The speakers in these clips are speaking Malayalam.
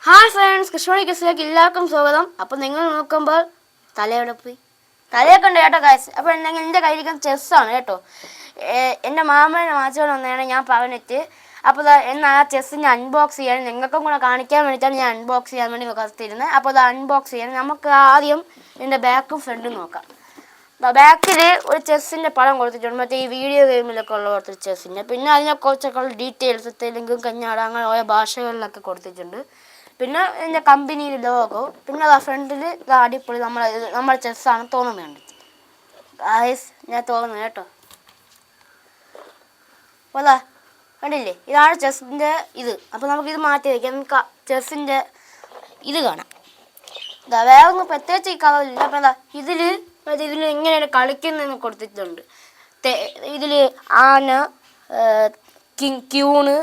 ഹായ് ഫ്രണ്ട്സ്, കൃഷ്ണമണി കിസിലേക്ക് എല്ലാവർക്കും സ്വാഗതം. അപ്പോൾ നിങ്ങൾ നോക്കുമ്പോൾ തലയോടെ പോയി തലയൊക്കെ ഉണ്ട് കേട്ടോ ഗൈസ്. അപ്പോൾ എൻ്റെ കയ്യിലിരിക്കുന്ന ചെസ്സാണ് കേട്ടോ. എൻ്റെ മാമനെ വാങ്ങിച്ചുകൊണ്ട് വന്നതാണ് ഞാൻ പറഞ്ഞിട്ട്. അപ്പോൾ എന്നാൽ ആ ചെസ്സിനെ അൺബോക്സ് ചെയ്യാൻ നിങ്ങൾക്കും കൂടെ കാണിക്കാൻ വേണ്ടിയിട്ടാണ് ഞാൻ അൺബോക്സ് ചെയ്യാൻ വേണ്ടി കത്തിരുന്നത്. അപ്പോൾ അത് അൺബോക്സ് ചെയ്യാൻ നമുക്ക് ആദ്യം ഇതിൻ്റെ ബാക്കും ഫ്രണ്ടും നോക്കാം. ബാക്കിൽ ഒരു ചെസ്സിൻ്റെ പടം കൊടുത്തിട്ടുണ്ട്, മറ്റേ ഈ വീഡിയോ ഗെയിമിലൊക്കെ ഉള്ള കൊടുത്തൊരു ചെസ്സിൻ്റെ. പിന്നെ അതിനെക്കുറിച്ചൊക്കെ ഡീറ്റെയിൽസ് തെലുങ്കും കന്നഡ അങ്ങനെ ഓരോ ഭാഷകളിലൊക്കെ കൊടുത്തിട്ടുണ്ട്. പിന്നെ ഇതിൻ്റെ കമ്പനിയിൽ ലോഗോ, പിന്നെ ആ ഫ്രണ്ടിൽ അടിപൊളി നമ്മുടെ ചെസ്സാണ് തോന്നുന്നുണ്ട് ഗൈസ്. ഞാൻ തോന്നുന്നു കേട്ടോ. അപ്പോൾ കണ്ടില്ലേ, ഇതാണ് ചെസ്സിൻ്റെ ഇത്. അപ്പോൾ നമുക്കിത് മാറ്റി വയ്ക്കാം. നമുക്ക് ചെസ്സിൻ്റെ ഇത് കാണാം. വേറെ ഒന്നും പ്രത്യേകിച്ച് ഈ കളറില്ല. അപ്പം ഇതിൽ എങ്ങനെയാണ് കളിക്കുന്നതെന്ന് കൊടുത്തിട്ടുണ്ട്. ഇതിൽ ആന, ക്യൂണ്,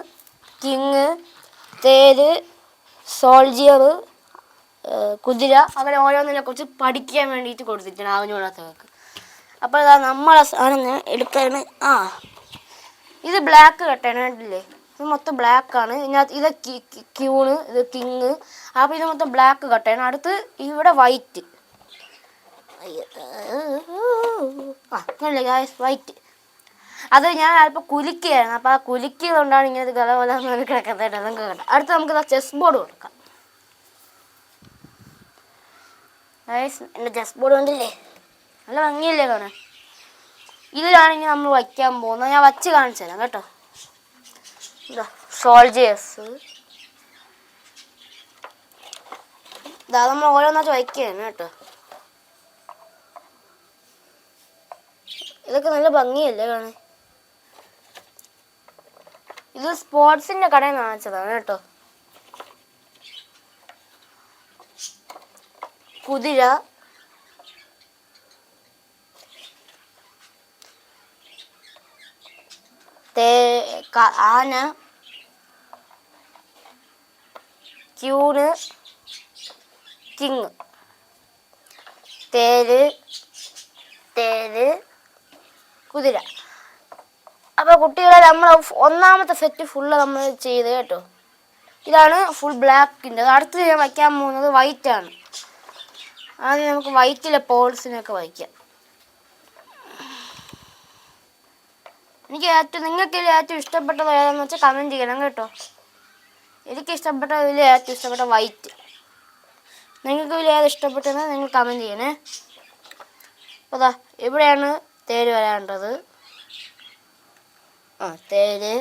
കിങ്, തേര്, സോൾജിയർ, കുതിര, അങ്ങനെ ഓരോന്നിനെ കുറിച്ച് പഠിക്കാൻ വേണ്ടിയിട്ട് കൊടുത്തിട്ടുണ്ട് അവനോടത്തേക്ക്. അപ്പോൾ അതാ നമ്മളെ സാധനം എടുക്കാണ്. ഇത് ബ്ലാക്ക് കട്ടാണ്, കണ്ടില്ലേ? ഇത് മൊത്തം ബ്ലാക്കാണ്. ഇതിനകത്ത് ഇത് ക്യൂണ്, ഇത് കിങ്. അപ്പോൾ ഇത് മൊത്തം ബ്ലാക്ക് കട്ടാണ്. അടുത്ത് ഇവിടെ വൈറ്റ്. വൈറ്റ് അത് ഞാൻ അല്പം കുലുക്കിയായിരുന്നു. അപ്പോൾ ആ കുലുക്കിയതുകൊണ്ടാണ് ഇങ്ങനെ ഗലവല കിടക്കുന്നത്. നമുക്ക് കേട്ടോ. അടുത്ത് നമുക്ക് ചെസ് ബോർഡ് കൊടുക്കാം. എൻ്റെ ചെസ് ബോർഡ് കണ്ടില്ലേ, നല്ല ഭംഗിയല്ലേ കാണാൻ. ഇതിലാണെങ്കിൽ നമ്മൾ വയ്ക്കാൻ പോകുന്നത്. ഞാൻ വച്ച് കാണിച്ചു തരാം കേട്ടോ. ഇതാ സോൾജേഴ്സ്. ഇതാ നമ്മൾ ഓരോന്നാച്ച് വയ്ക്കുകയാണ് കേട്ടോ. ഇതൊക്കെ നല്ല ഭംഗിയല്ലേ കാണാൻ. ഇത് സ്പോർട്സിൻ്റെ കടയിൽ വാങ്ങിച്ചതാണ് കേട്ടോ. കുതിര, ആന, ക്യൂണ്, കിങ്, തേര്, കുതിര. അപ്പോൾ കുട്ടികളെ നമ്മൾ ഒന്നാമത്തെ സെറ്റ് ഫുള്ള് നമ്മൾ ചെയ്ത് കേട്ടോ. ഇതാണ് ഫുൾ ബ്ലാക്കിൻ്റെ. അടുത്ത് ഞാൻ വയ്ക്കാൻ പോകുന്നത് വൈറ്റാണ്. ആദ്യം നമുക്ക് വൈറ്റിലെ പോൾസിനൊക്കെ വയ്ക്കാം. നിങ്ങൾക്ക് ഏറ്റവും ഇഷ്ടപ്പെട്ടത് ഏതാണെന്ന് വെച്ചാൽ കമൻറ്റ് ചെയ്യണം കേട്ടോ. എനിക്ക് ഇഷ്ടപ്പെട്ടതിൽ ഏറ്റവും ഇഷ്ടപ്പെട്ട വൈറ്റ്. നിങ്ങൾക്ക് ഇതിൽ ഏത് ഇഷ്ടപ്പെട്ടതെന്ന് നിങ്ങൾ കമൻറ്റ് ചെയ്യണേ. അപ്പോൾ ഇവിടെയാണ് തേര് വരാണ്ടത്. തേര്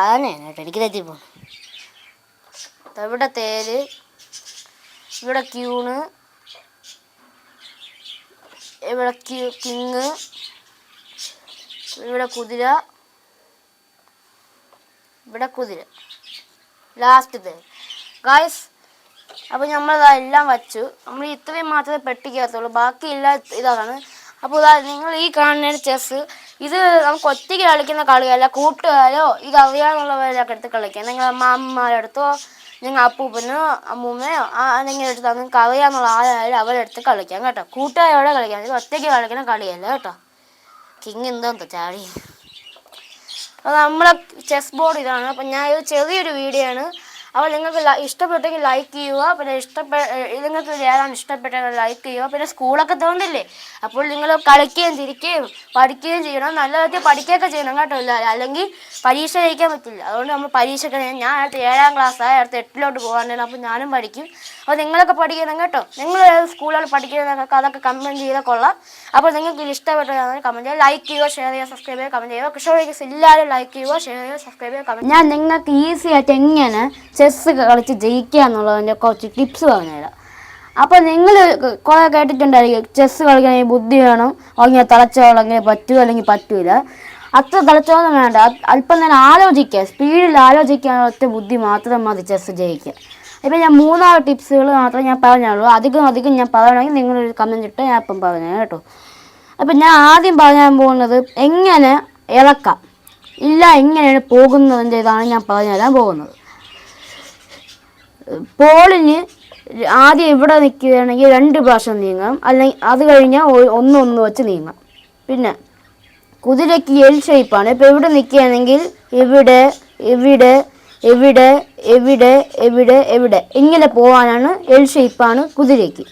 ആനയാണ് കേട്ടോ, എനിക്ക് തെറ്റിപ്പോ. ഇവിടെ തേര്, ഇവിടെ ക്യൂണ്, ഇവിടെ കിങ്, ഇവിടെ കുതിര, ഇവിടെ കുതിര, ലാസ്റ്റ് തേര് ഗായ്സ്. അപ്പോൾ നമ്മളതെല്ലാം വച്ചു. നമ്മൾ ഇത്രയും മാത്രമേ പെട്ടിക്കകത്തുള്ളൂ, ബാക്കി എല്ലാം ഇതാണ്. അപ്പോൾ നിങ്ങൾ ഈ കാണുന്ന ചെസ്സ് ഇത് നമുക്ക് ഒറ്റയ്ക്ക് കളിക്കുന്ന കളിയല്ല. കൂട്ടുകാരോ ഇത് അറിയാവുന്നവരൊക്കെ എടുത്ത് കളിക്കാം. നിങ്ങൾ അമ്മമാരെടുത്തോ, നിങ്ങൾ അപ്പൂപ്പനോ അമ്മൂമ്മയോ ആരെങ്കിലും എടുത്താൽ നിങ്ങൾക്ക് അറിയാവുന്ന ആരായാലും അവരെടുത്ത് കളിക്കാം കേട്ടോ. കൂട്ടുകാരോടെ കളിക്കാം. ഇത് ഒറ്റയ്ക്ക് കളിക്കുന്ന കളിയല്ല കേട്ടോ. കിങ് എന്തോന്ന് ചാടി. അപ്പോൾ നമ്മളെ ചെസ് ബോർഡ് ഇതാണ്. അപ്പം ഞാൻ ഇത് ചെറിയൊരു വീഡിയോ ആണ്. അപ്പോൾ നിങ്ങൾക്ക് ഇഷ്ടപ്പെട്ടെങ്കിൽ ലൈക്ക് ചെയ്യുക. പിന്നെ നിങ്ങൾക്ക് ഏതാണ് ഇഷ്ടപ്പെട്ടത് ലൈക്ക് ചെയ്യുക. പിന്നെ സ്കൂളൊക്കെ തോന്നില്ലേ, അപ്പോൾ നിങ്ങൾ കളിക്കുകയും തിരിക്കുകയും പഠിക്കുകയും ചെയ്യണം. നല്ല രീതിയിൽ പഠിക്കുകയൊക്കെ ചെയ്യണം കേട്ടോ. അല്ലെങ്കിൽ പരീക്ഷ ജയിക്കാൻ പറ്റില്ല. അതുകൊണ്ട് നമ്മൾ പരീക്ഷയ്ക്ക് ഞാൻ അടുത്ത് 7ാം ക്ലാസ്സായി, അടുത്ത് 8ിലോട്ട് പോകാനാണ്. അപ്പോൾ ഞാനും പഠിക്കും. അപ്പോൾ നിങ്ങളൊക്കെ പഠിക്കണം കേട്ടോ. നിങ്ങൾ ഏത് സ്കൂളിൽ പഠിക്കുന്നതൊക്കെ അതൊക്കെ കമൻറ്റ് ചെയ്താൽ കൊള്ളാം. അപ്പോൾ നിങ്ങൾക്ക് ഇഷ്ടപ്പെട്ടതാണെങ്കിൽ കമൻറ്റ് ചെയ്യുക, ലൈക്ക് ചെയ്യുക, ഷെയർ ചെയ്യുക, സബ്സ്ക്രൈബ് ചെയ്യുക, കമൻറ്റ് ചെയ്യുക. കൃഷ്ണമണി എല്ലാവരും ലൈക്ക് ചെയ്യുക, ഷെയർ ചെയ്യുക, സബ്സ്ക്രൈബ് ചെയ്യുക, കമൻറ്റ്. ഞാൻ നിങ്ങൾക്ക് ഈസി ആയിട്ട് എങ്ങനെ ചെസ്സ് കളിച്ച് ജയിക്കുക എന്നുള്ളതിൻ്റെ കുറച്ച് ടിപ്സ് പറഞ്ഞുതരാം. അപ്പോൾ നിങ്ങൾ കുറേ കേട്ടിട്ടുണ്ടായിരിക്കും ചെസ്സ് കളിക്കണമെങ്കിൽ ബുദ്ധി വേണം, അല്ലെങ്കിൽ തലച്ചോറെങ്കിൽ പറ്റുമോ അല്ലെങ്കിൽ പറ്റൂല. അത്ര തലച്ചോറൊന്നും വേണ്ട, അല്പം തന്നെ ആലോചിക്കുക, സ്പീഡിൽ ആലോചിക്കാനുള്ള ഒറ്റ ബുദ്ധി മാത്രം മതി ചെസ്സ് ജയിക്കുക. ഇപ്പം ഞാൻ 3 ടിപ്സുകൾ മാത്രമേ ഞാൻ പറഞ്ഞുള്ളൂ. അധികം ഞാൻ പറയണമെങ്കിൽ നിങ്ങളൊരു കമൻറ്റ് ഇട്ട് ഞാൻ ഇപ്പം പറഞ്ഞു കേട്ടോ. അപ്പം ഞാൻ ആദ്യം പറയാൻ പോകുന്നത് എങ്ങനെ ഇളക്കാം, ഇല്ല എങ്ങനെയാണ് പോകുന്നതിൻ്റെ ഇതാണ് ഞാൻ പറഞ്ഞു തരാൻ പോകുന്നത്. പോളിന് ആദ്യം ഇവിടെ നിൽക്കുകയാണെങ്കിൽ 2 പ്രാവശ്യം നീങ്ങാം, അല്ലെങ്കിൽ അത് കഴിഞ്ഞാൽ ഒന്ന് വെച്ച് നീങ്ങാം. പിന്നെ കുതിരയ്ക്ക് എൽ ഷേപ്പാണ്. ഇപ്പോൾ ഇവിടെ നിൽക്കുകയാണെങ്കിൽ ഇവിടെ എവിടെ എവിടെ എവിടെ എവിടെ ഇങ്ങനെ പോകാനാണ് എൽ ഷേപ്പാണ് കുതിരയ്ക്ക്.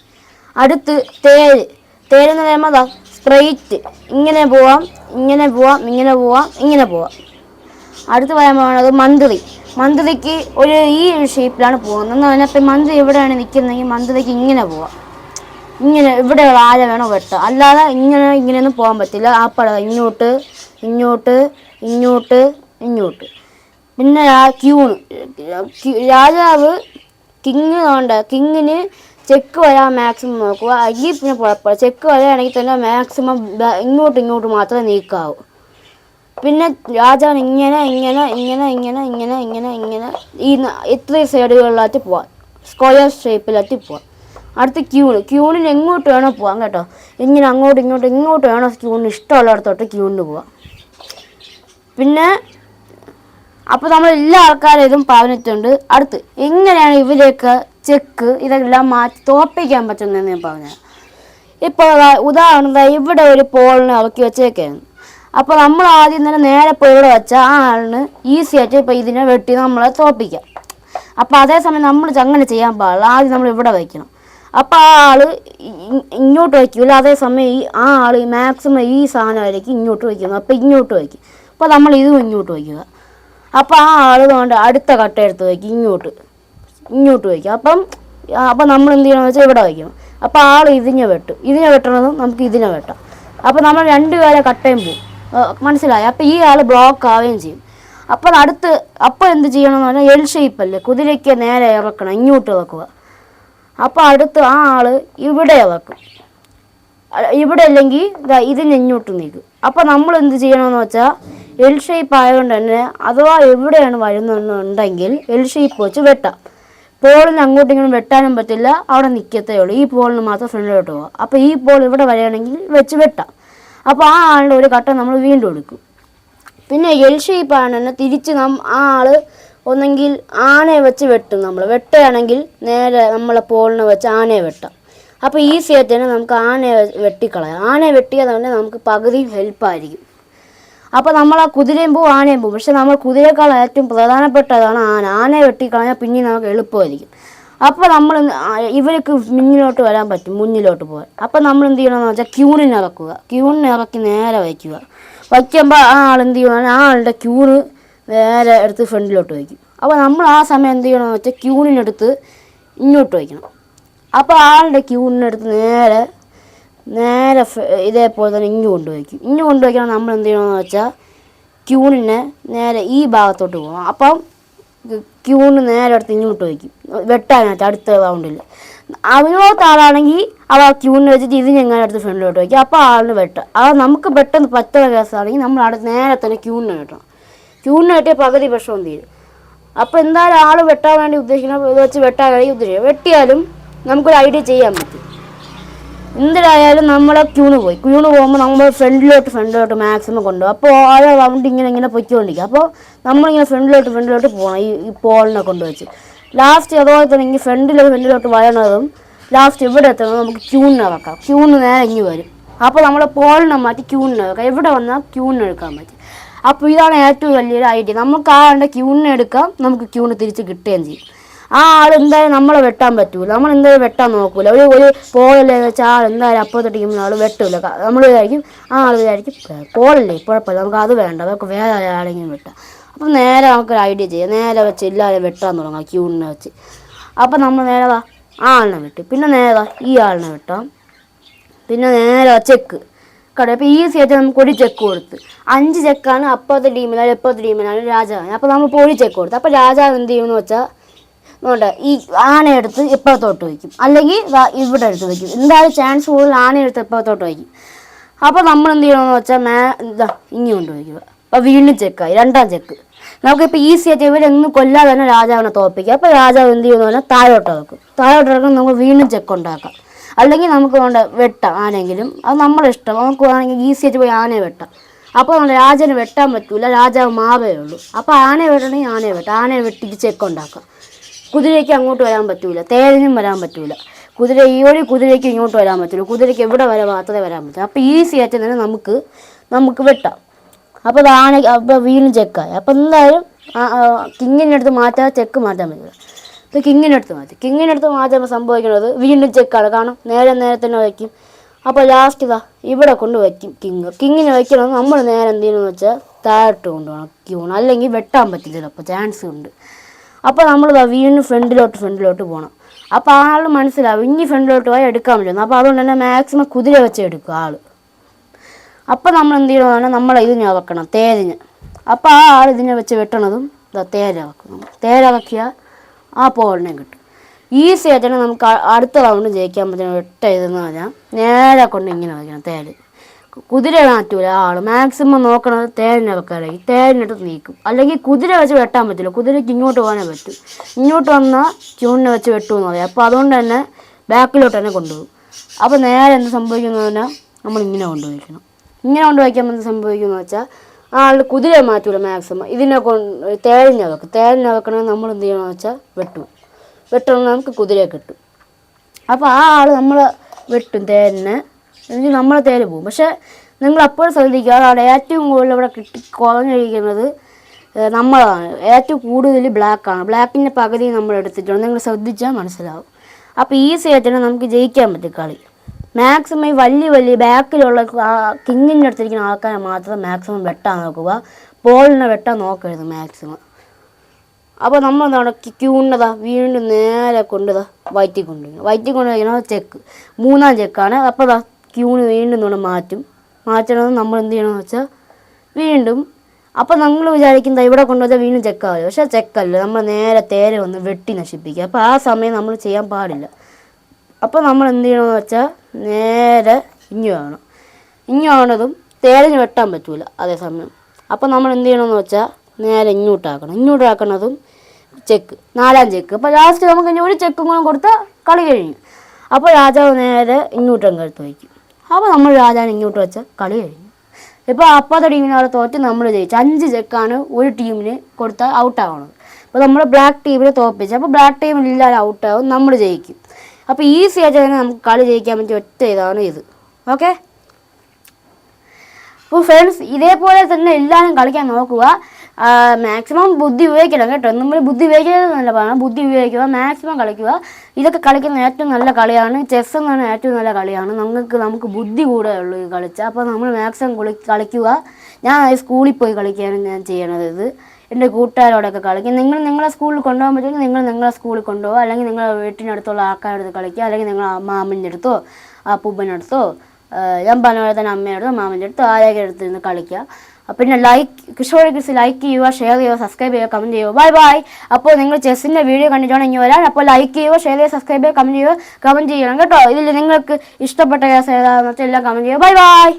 അടുത്ത് തേര്. തേരെന്ന് പറയുമ്പോൾ അതാ സ്ട്രെയിറ്റ് ഇങ്ങനെ പോവാം, ഇങ്ങനെ പോവാം, ഇങ്ങനെ പോവാം, ഇങ്ങനെ പോവാം. അടുത്ത് പറയാൻ പോകുന്നത് മന്ത്രി. മന്ത്രിക്ക് ഒരു ഈ ഒരു ഷേപ്പിലാണ് പോകുന്നത്. അതിനകത്ത് മന്ത്രി എവിടെയാണ് നിൽക്കുന്നതെങ്കിൽ മന്ത്രിക്ക് ഇങ്ങനെ പോവാം, ഇങ്ങനെ ഇവിടെ ആര വേണോ വെട്ട, അല്ലാതെ ഇങ്ങനെയൊന്നും പോകാൻ പറ്റില്ല. ആ പടം ഇങ്ങോട്ട് ഇങ്ങോട്ട് ഇങ്ങോട്ട് ഇങ്ങോട്ട്. പിന്നെ ക്യൂണ്. രാജാവ് കിങ് വേണ്ട, കിങ്ങിന് ചെക്ക് വരാൻ മാക്സിമം നോക്കുക. അല്ലെങ്കിൽ പിന്നെ കുഴപ്പമില്ല. ചെക്ക് വരികയാണെങ്കിൽ തന്നെ മാക്സിമം ഇങ്ങോട്ട് മാത്രമേ നീക്കാവൂ. പിന്നെ രാജാവിന് ഇങ്ങനെ ഇങ്ങനെ ഇങ്ങനെ ഇങ്ങനെ ഇങ്ങനെ ഇങ്ങനെ ഇങ്ങനെ ഈ ഇത്രയും സൈഡുകളിലായിട്ട് പോവാം, സ്ക്വയർ ഷേപ്പിലായിട്ട് പോവാം. അടുത്ത് ക്യൂണിന് എങ്ങോട്ട് വേണോ പോവാം കേട്ടോ. ഇങ്ങനെ ഇങ്ങോട്ട് വേണോ ക്യൂണിന് ഇഷ്ടമുള്ളിടത്തോട്ട് ക്യൂണിന് പോവാം. പിന്നെ അപ്പോൾ നമ്മൾ എല്ലാ ആൾക്കാരും ഇതും പറഞ്ഞിട്ടുണ്ട്. അടുത്ത് എങ്ങനെയാണ് ഇവരെയൊക്കെ ചെക്ക് ഇതെല്ലാം മാറ്റി തോൽപ്പിക്കാൻ പറ്റുന്നതെന്ന് ഞാൻ പറഞ്ഞത്. ഇപ്പോൾ ഉദാഹരണം ഇവിടെ ഒരു പോളിനെ ഇറക്കി വെച്ചേക്കായിരുന്നു. അപ്പോൾ നമ്മൾ ആദ്യം തന്നെ നേരെ പോയി ഇവിടെ വെച്ചാൽ ആ ആളിന് ഈസി ആയിട്ട് ഇപ്പോൾ ഇതിനെ വെട്ടി നമ്മളെ തോൽപ്പിക്കാം. അപ്പോൾ അതേസമയം നമ്മൾ അങ്ങനെ ചെയ്യാൻ പാടില്ല. ആദ്യം നമ്മൾ ഇവിടെ വയ്ക്കണം. അപ്പോൾ ആ ആൾ ഇങ്ങോട്ട് വയ്ക്കില്ല. അതേസമയം ആ ആൾ മാക്സിമം ഈ സാധനമായിരിക്കും ഇങ്ങോട്ട് വയ്ക്കുന്നത്. അപ്പോൾ ഇങ്ങോട്ട് വയ്ക്കും. അപ്പോൾ നമ്മൾ ഇതും ഇങ്ങോട്ട് വയ്ക്കുക. അപ്പോൾ ആ ആൾ കൊണ്ട് അടുത്ത കട്ട എടുത്ത് വയ്ക്കും, ഇങ്ങോട്ട് വയ്ക്കും. അപ്പം നമ്മൾ എന്ത് ചെയ്യണമെന്ന് വെച്ചാൽ ഇവിടെ വയ്ക്കണം. അപ്പോൾ ആൾ ഇതിനെ വെട്ടണതും നമുക്ക് ഇതിനെ വെട്ടാം. അപ്പോൾ നമ്മൾ രണ്ടുപേരെ കട്ടയും പോവും, മനസ്സിലായി. അപ്പോൾ ഈ ആൾ ബ്ലോക്ക് ആവുകയും ചെയ്യും. അപ്പോൾ എന്ത് ചെയ്യണമെന്ന് പറഞ്ഞാൽ എൽ ഷേപ്പല്ലേ, കുതിരയ്ക്ക് നേരെ ഇറക്കണം, ഇങ്ങോട്ട് ഇറക്കുക. അപ്പോൾ അടുത്ത് ആ ആൾ ഇവിടെ ഇറക്കും, ഇവിടെ അല്ലെങ്കിൽ ഇതിന് ഇങ്ങോട്ട് നീക്കും. അപ്പോൾ നമ്മൾ എന്ത് ചെയ്യണമെന്ന് വെച്ചാൽ എൽ ഷേപ്പ് ആയതുകൊണ്ട് തന്നെ അഥവാ എവിടെയാണ് വരുന്നുണ്ടെങ്കിൽ എൽ ഷേപ്പ് വെച്ച് വെട്ടാം. പോളിന് അങ്ങോട്ടും ഇങ്ങോട്ടും വെട്ടാനും പറ്റില്ല, അവിടെ നിൽക്കത്തേ ഉള്ളൂ. ഈ പോളിന് മാത്രം ഫ്രണ്ടിലോട്ട് പോകാം. അപ്പോൾ ഈ പോൾ ഇവിടെ വരികയാണെങ്കിൽ വെച്ച് വെട്ടാം. അപ്പോൾ ആ ആളുടെ ഒരു കട്ട നമ്മൾ വീണ്ടും എടുക്കും. പിന്നെ എൽ ഷേപ്പ് ആണ് തന്നെ തിരിച്ച് ആ ആൾ ഒന്നെങ്കിൽ ആനയെ വെച്ച് വെട്ടും. നമ്മൾ വെട്ടുകയാണെങ്കിൽ നേരെ നമ്മളെ പോളിനെ വെച്ച് ആനയെ വെട്ടാം. അപ്പോൾ ഈസി ആയിട്ട് തന്നെ നമുക്ക് ആനയെ വെട്ടിക്കളയാം. ആനയെ വെട്ടിയാൽ തന്നെ നമുക്ക് പകുതിയും ഹെൽപ്പായിരിക്കും. അപ്പോൾ നമ്മൾ ആ കുതിരയും പോവും, ആനയും പോവും. പക്ഷെ നമ്മൾ കുതിരയേക്കാൾ ഏറ്റവും പ്രധാനപ്പെട്ടതാണ് ആനയെ വെട്ടിക്കളഞ്ഞാൽ പിന്നെ നമുക്ക് എളുപ്പമായിരിക്കും. അപ്പോൾ നമ്മൾ ഇവർക്ക് മുന്നിലോട്ട് വരാൻ പറ്റും, മുന്നിലോട്ട് പോകാൻ. അപ്പോൾ നമ്മൾ എന്ത് ചെയ്യണമെന്ന് വെച്ചാൽ ക്യൂണിന് ഇറക്കി നേരെ വയ്ക്കുമ്പോൾ ആ ആൾ എന്ത് ചെയ്യണമെന്ന് ആ ആളുടെ ക്യൂണ് നേരെ എടുത്ത് ഫ്രണ്ടിലോട്ട് വയ്ക്കും. അപ്പോൾ നമ്മൾ ആ സമയം എന്ത് ചെയ്യണമെന്ന് വെച്ചാൽ ക്യൂണിനെടുത്ത് ഇങ്ങോട്ട് വയ്ക്കണം. അപ്പോൾ ആളുടെ ക്യൂണിനെടുത്ത് നേരെ ഇതേപോലെ തന്നെ ഇങ്ങ് കൊണ്ടുവയ്ക്കണം. നമ്മൾ എന്ത് ചെയ്യണമെന്ന് വെച്ചാൽ ക്യൂണിനെ നേരെ ഈ ഭാഗത്തോട്ട് പോകണം. അപ്പം ക്യൂണ് നേരെ എടുത്ത് ഇങ്ങോട്ട് വയ്ക്കും വെട്ടാനായിട്ട് അടുത്ത റൗണ്ടിൽ. അതിനോട്ട് ആളാണെങ്കിൽ അവ ക്യൂണിന് വെച്ചിട്ട് ഇതിനെങ്ങനെ എടുത്ത് ഫ്രണ്ടിലോട്ട് വയ്ക്കും. അപ്പോൾ ആളിന് വെട്ടാം. അത് നമുക്ക് പെട്ടെന്ന് പറ്റുന്ന കേസാണെങ്കിൽ നമ്മൾ അവിടെ നേരെ തന്നെ ക്യൂണിനെ വെട്ടണം. ക്യൂണിനെ വെട്ടിയ പകുതി പ്രശ്നം തീരും. അപ്പോൾ എന്തായാലും ആൾ വെട്ടാൻ വേണ്ടി ഉദ്ദേശിക്കണം ഇത് വെച്ച് വെട്ടാൻ കഴിയും ഉദ്ദേശിക്കണം. വെട്ടിയാലും നമുക്കൊരു ഐഡിയ ചെയ്യാൻ പറ്റും. എന്തിനായാലും നമ്മളെ ക്യൂണ് പോകുമ്പോൾ നമ്മൾ ഫ്രണ്ടിലോട്ട് മാക്സിമം കൊണ്ടുപോകും. അപ്പോൾ ഓരോ റൗണ്ട് ഇങ്ങനെ പൊയ്ക്കൊണ്ടിരിക്കും. അപ്പോൾ നമ്മളിങ്ങനെ ഫ്രണ്ടിലോട്ട് പോകണം ഈ പോളിനെ കൊണ്ടുവച്ച്. ലാസ്റ്റ് അതുപോലെ തന്നെ ഇങ്ങനെ ഫ്രണ്ടിലോട്ട് വരണതും ലാസ്റ്റ് ഇവിടെ എത്തണം നമുക്ക് ക്യൂണിനെ വെക്കാം. ക്യൂണ് നേരെ ഇങ്ങ് വരും. അപ്പോൾ നമ്മൾ പോളിനെ മാറ്റി ക്യൂണിനെ വെക്കാം. എവിടെ വന്നാൽ ക്യൂണിനെ എടുക്കാൻ പറ്റും. അപ്പോൾ ഇതാണ് ഏറ്റവും വലിയൊരു ഐഡിയ. നമുക്ക് ആ ആളുടെ ക്യൂണിനെ എടുക്കാം, നമുക്ക് ക്യൂണ് തിരിച്ച് കിട്ടുകയും ചെയ്യും. ആ ആൾ എന്തായാലും നമ്മളെ വെട്ടാൻ പറ്റൂല, നമ്മൾ എന്തായാലും വെട്ടാൻ നോക്കൂല. ഒരു പോളല്ലേ വെച്ചാൽ ആൾ എന്തായാലും അപ്പുറത്തോട്ടിരിക്കുന്ന ആൾ വെട്ടൂല. നമ്മൾ വിചാരിക്കും പോളല്ലേ കുഴപ്പമില്ല, നമുക്ക് അത് വേണ്ട, നമുക്ക് വേറെ ആളെങ്കിലും വെട്ടാം. അപ്പം നേരെ നമുക്കൊരു ഐഡിയ ചെയ്യാം. നേരെ വെച്ച് എല്ലാവരും വെട്ടാൻ തുടങ്ങാം ക്യൂണിനെ വെച്ച്. അപ്പം നമ്മൾ നേരെ ആ ആളിനെ വെട്ടി, പിന്നെ നേരെ ഈ ആളിനെ വെട്ടാം, പിന്നെ നേരെ ചെക്ക് കട. അപ്പോൾ ഈസി ആയിട്ട് നമുക്ക് ഒരു ചെക്ക് കൊടുത്ത് 5 ചെക്കാണ് അപ്പുറത്തെ ടീമിനാണ് എപ്പുറത്തെ ടീമിനാണ് രാജാവിന്. അപ്പോൾ നമ്മൾ ഒരു ചെക്ക് കൊടുത്ത്. അപ്പോൾ രാജാവ് എന്ത് ചെയ്യുമെന്ന് വെച്ചാൽ ഈ ആനയെടുത്ത് ഇപ്പുറത്തോട്ട് വയ്ക്കും, അല്ലെങ്കിൽ ഇവിടെ എടുത്ത് വയ്ക്കും. എന്തായാലും ചാൻസ് കൂടുതൽ ആനയെടുത്ത് ഇപ്പുറത്തോട്ട് വയ്ക്കും. അപ്പോൾ നമ്മൾ എന്ത് ചെയ്യണമെന്ന് വെച്ചാൽ ഇങ്ങി കൊണ്ടുവയ്ക്കുക. അപ്പോൾ വീണ്ടും ചെക്കായി, 2ാം ചെക്ക്. നമുക്കിപ്പോൾ ഈസി ആയിട്ട് ഇവരൊന്നും കൊല്ലാതെ തന്നെ രാജാവിനെ തോൽപ്പിക്കുക. അപ്പോൾ രാജാവ് എന്ത് ചെയ്യുമെന്ന് പറഞ്ഞാൽ താഴോട്ട് ഇറക്കും. നമുക്ക് വീണ്ടും ചെക്ക് ഉണ്ടാക്കാം. അല്ലെങ്കിൽ നമുക്ക് വെട്ടാം ആനെങ്കിലും, അത് നമ്മുടെ ഇഷ്ടം. നമുക്ക് വേണമെങ്കിൽ ഈസി ആയിട്ട് പോയി ആനയെ വെട്ടാം. അപ്പോൾ രാജാവിനെ വെട്ടാൻ പറ്റൂല, രാജാവ് മാവേ ഉള്ളൂ. അപ്പോൾ ആനയെ വെട്ടണമെങ്കിൽ ആനയെ വെട്ടിച്ച് ചെക്ക് ഉണ്ടാക്കാം. കുതിരയ്ക്ക് അങ്ങോട്ട് വരാൻ പറ്റൂല, തേരിനും വരാൻ പറ്റൂല, കുതിരയ്ക്ക് ഇങ്ങോട്ട് വരാൻ പറ്റില്ല. കുതിരയ്ക്ക് എവിടെ വരെ മാത്രമേ വരാൻ പറ്റൂ. അപ്പോൾ ഈസി ആയിട്ട് തന്നെ നമുക്ക് വെട്ടാം. അപ്പോൾ അപ്പോൾ വീണ്ടും ചെക്കായി. അപ്പോൾ എന്തായാലും കിങ്ങിൻ്റെ അടുത്ത് മാറ്റാതെ ചെക്ക് മാറ്റാൻ പറ്റില്ല. ഇപ്പോൾ കിങ്ങിനടുത്ത് മാറ്റി, കിങ്ങിനടുത്ത് മാറ്റുമ്പോൾ സംഭവിക്കുന്നത് വീണ്ടും ചെക്കാണ്. കാരണം നേരെ തന്നെ വയ്ക്കും. അപ്പോൾ ലാസ്റ്റ് ഇവിടെ കൊണ്ട് വയ്ക്കും കിങ്ങിനെ വയ്ക്കണമെന്ന് നമ്മൾ നേരെ എന്ത് ചെയ്യണമെന്ന് വെച്ചാൽ താഴോട്ട് കൊണ്ടുപോകണം ക്യൂണ്, അല്ലെങ്കിൽ വെട്ടാൻ പറ്റില്ല, ചിലപ്പോൾ ചാൻസ് ഉണ്ട്. അപ്പോൾ നമ്മൾ വീണ്ടും ഫ്രണ്ടിലോട്ട് പോകണം. അപ്പോൾ ആൾ മനസ്സിലാവും ഇനി ഫ്രണ്ടിലോട്ട് പോയി എടുക്കാൻ പറ്റുന്നു. അപ്പോൾ അതുകൊണ്ട് തന്നെ മാക്സിമം കുതിര വെച്ച് എടുക്കും ആൾ. അപ്പോൾ നമ്മൾ എന്ത് ചെയ്യണമെന്ന് പറഞ്ഞാൽ നമ്മൾ ഇതിനെ വെക്കണം തേരിന്. അപ്പോൾ ആ ആൾ ഇതിനെ വെച്ച് വെട്ടണതും തേര വെക്കണം. തേര വെക്കിയാൽ ആ പോളിനെ കിട്ടും. ഈസി ആയിട്ട് തന്നെ നമുക്ക് അടുത്ത റൗണ്ട് ജയിക്കാൻ പറ്റുന്ന ഒറ്റ ഇതെന്ന് പറഞ്ഞാൽ നേരെ കൊണ്ട് ഇങ്ങനെ വയ്ക്കണം തേര്. കുതിര മാറ്റൂല ആൾ, മാക്സിമം നോക്കണത് തേരിനെ വെക്കാനായിരിക്കും. തേരിനിട്ട് നീക്കും, അല്ലെങ്കിൽ കുതിര വെച്ച് വെട്ടാൻ പറ്റില്ല. കുതിരയ്ക്ക് ഇങ്ങോട്ട് പോകാനേ പറ്റും. ഇങ്ങോട്ട് വന്നാൽ ക്യൂണിനെ വെച്ച് വെട്ടുമെന്ന് പറയാം. അപ്പോൾ അതുകൊണ്ട് തന്നെ ബാക്കിലോട്ട് തന്നെ കൊണ്ടുപോകും. അപ്പോൾ നേരെ എന്ത് സംഭവിക്കുന്നത് പറഞ്ഞാൽ നമ്മൾ ഇങ്ങനെ കൊണ്ടുപോയിക്കണം. ഇങ്ങനെ കൊണ്ടുപോയിക്കുമ്പോൾ എന്ത് സംഭവിക്കുമെന്ന് വെച്ചാൽ ആളുടെ കുതിര മാറ്റൂല മാക്സിമം. ഇതിനെ തേരിനെ വെക്കണമെങ്കിൽ നമ്മൾ എന്ത് ചെയ്യണമെന്ന് വെച്ചാൽ വെട്ടണം, നമുക്ക് കുതിരയെ കിട്ടും. അപ്പോൾ ആ ആൾ നമ്മൾ വെട്ടും തേരിനെ, എന്നിട്ട് നമ്മളെ തേര് പോകും. പക്ഷേ നിങ്ങൾ അപ്പോഴും ശ്രദ്ധിക്കുക, അവിടെ ഏറ്റവും കൂടുതൽ ഇവിടെ കുറഞ്ഞിരിക്കുന്നത് നമ്മളാണ്. ഏറ്റവും കൂടുതൽ ബ്ലാക്കാണ്. ബ്ലാക്കിൻ്റെ പകുതി നമ്മൾ എടുത്തിട്ടുണ്ട്, നിങ്ങൾ ശ്രദ്ധിച്ചാൽ മനസ്സിലാവും. അപ്പോൾ ഈസി ആയിട്ട് തന്നെ നമുക്ക് ജയിക്കാൻ പറ്റും കളി. മാക്സിമം ഈ വലിയ ബാക്കിലുള്ള കിങ്ങിൻ്റെ അടുത്തിരിക്കുന്ന ആൾക്കാരെ മാത്രം മാക്സിമം വെട്ടാൻ നോക്കുക. ബോളിനെ വെട്ടാൻ നോക്കരുത് മാക്സിമം. അപ്പോൾ നമ്മൾ എന്താണ് ക്യൂണതാ വീണ്ടും നേരെ വയറ്റി കൊണ്ടുവയ്ക്കണം ചെക്ക്. 3-ാം ചെക്കാണ്. അപ്പോൾ ക്യൂണ് വീണ്ടും മാറ്റണത് നമ്മൾ എന്ത് ചെയ്യണമെന്ന് വെച്ചാൽ വീണ്ടും. അപ്പോൾ നമ്മൾ വിചാരിക്കുന്നത് ഇവിടെ കൊണ്ടുവച്ചാൽ വീണ്ടും ചെക്കാവില്ല. പക്ഷേ ചെക്കല്ല, നമ്മൾ നേരെ തേരെ വന്ന് വെട്ടി നശിപ്പിക്കുക. അപ്പോൾ ആ സമയം നമ്മൾ ചെയ്യാൻ പാടില്ല. അപ്പോൾ നമ്മൾ എന്ത് ചെയ്യണമെന്ന് വെച്ചാൽ നേരെ ഇങ്ങുവാണതും തേരിന് വെട്ടാൻ പറ്റൂല അതേസമയം. അപ്പോൾ നമ്മൾ എന്ത് ചെയ്യണമെന്ന് വെച്ചാൽ നേരെ ഇങ്ങോട്ടാക്കണതും ചെക്ക്, 4-ാം ചെക്ക്. അപ്പോൾ ലാസ്റ്റ് നമുക്ക് ഇനി ഒരു ചെക്കും കൂടെ കൊടുത്താൽ കളി കഴിഞ്ഞു. അപ്പോൾ രാജാവ് നേരെ ഇങ്ങോട്ടും എടുത്ത് വയ്ക്കും. അപ്പോൾ നമ്മൾ രാജാവിനെ ഇങ്ങോട്ട് വെച്ചാൽ കളി കഴിഞ്ഞു. ഇപ്പോൾ അപ്പത്തെ ടീമിനവിടെ തോറ്റ് നമ്മൾ ജയിച്ചു. 5 ചെക്കാണ് ഒരു ടീമിന് കൊടുത്താൽ ഔട്ടാവണത്. അപ്പോൾ നമ്മൾ ബ്ലാക്ക് ടീമിനെ തോൽപ്പിച്ചു. അപ്പോൾ ബ്ലാക്ക് ടീമിലെല്ലാവരും ഔട്ടാവും, നമ്മൾ ജയിക്കും. അപ്പോൾ ഈസി ആയിട്ട് തന്നെ നമുക്ക് കളി ജയിക്കാൻ പറ്റിയ ഒറ്റ ഇതാണ് ഇത്. ഓക്കെ, അപ്പോൾ ഫ്രണ്ട്സ് ഇതേപോലെ തന്നെ എല്ലാവരും കളിക്കാൻ നോക്കുക. മാക്സിമം ബുദ്ധി ഉപയോഗിക്കണം കേട്ടോ. നമ്മൾ ബുദ്ധി ഉപയോഗിക്കുന്നതല്ല പറയണം, ബുദ്ധി ഉപയോഗിക്കുക, മാക്സിമം കളിക്കുക. ഇതൊക്കെ കളിക്കുന്ന ഏറ്റവും നല്ല കളിയാണ്. ചെസ് എന്ന് പറഞ്ഞാൽ ഏറ്റവും നല്ല കളിയാണ്. നമുക്ക് ബുദ്ധി കൂടെ ഉള്ളൂ ഈ കളിച്ചാൽ. അപ്പോൾ നമ്മൾ മാക്സിമം കളിക്കുക. ഞാൻ സ്കൂളിൽ പോയി കളിക്കുകയാണ് ഞാൻ ചെയ്യണത്. ഇത് എൻ്റെ കൂട്ടുകാരോടൊക്കെ കളിക്കുക. നിങ്ങളെ സ്കൂളിൽ കൊണ്ടുപോകാൻ പറ്റുമെങ്കിൽ നിങ്ങളെ സ്കൂളിൽ കൊണ്ടുപോകുക, അല്ലെങ്കിൽ നിങ്ങളുടെ വീട്ടിനടുത്തുള്ള ആൾക്കാരുടെ അടുത്ത് കളിക്കുക, അല്ലെങ്കിൽ നിങ്ങൾ മാമൻ്റെ അടുത്തോ അപ്പൂപ്പനടുത്തോ ഞാൻ പറഞ്ഞ പോലെ തന്നെ അമ്മയുടെ അടുത്തോ മാമൻ്റെ അടുത്തോ ആരെയൊക്കെ അടുത്ത് നിന്ന് കളിക്കുക. പിന്നെ കിഷോർ കിഡ്സ് ലൈക്ക് ചെയ്യുക, ഷെയർ ചെയ്യുക, സബ്സ്ക്രൈബ് ചെയ്യുക, കമൻറ്റ് ചെയ്യുക. ബൈ. അപ്പോൾ നിങ്ങൾ ചെസ്സിൻ്റെ വീഡിയോ കണ്ടിട്ടാണ് ഇനി വരാൻ. അപ്പോൾ ലൈക്ക് ചെയ്യുക, ഷെയർ ചെയ്യുക, സബ്സ്ക്രൈബ് ചെയ്യുക, കമൻറ്റ് ചെയ്യണം കേട്ടോ. ഇതിൽ നിങ്ങൾക്ക് ഇഷ്ടപ്പെട്ട കേസ് ഏതാണെന്ന് വെച്ചാൽ എല്ലാം കമൻറ്റ് ചെയ്യുക. ബൈ.